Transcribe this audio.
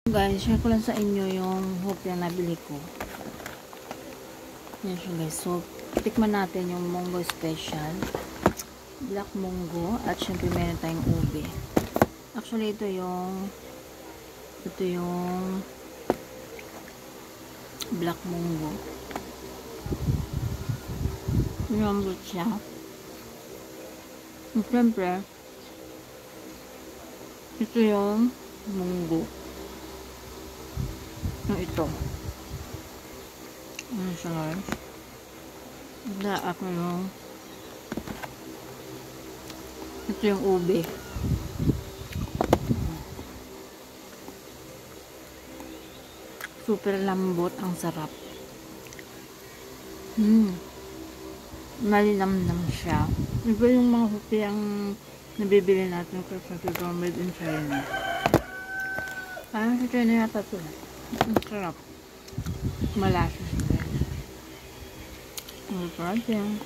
Guys, share ko lang sa inyo yung hope na nabili ko. Yan siya guys. So, tikman natin yung Munggo Special. Black Munggo. At syempre meron tayong ube. Actually, ito yung Black Munggo. Malambot siya. At syempre, ito yung munggo. Ito. Ano siya guys? Ako yung ito yung ube. Super lambot. Ang sarap. Malinamnam siya. Iba yung mga hupi ang nabibili natin kasi ito made in China. Parang sa China yata ito. Ang sarap. Malasa siya. Ang sarap yan.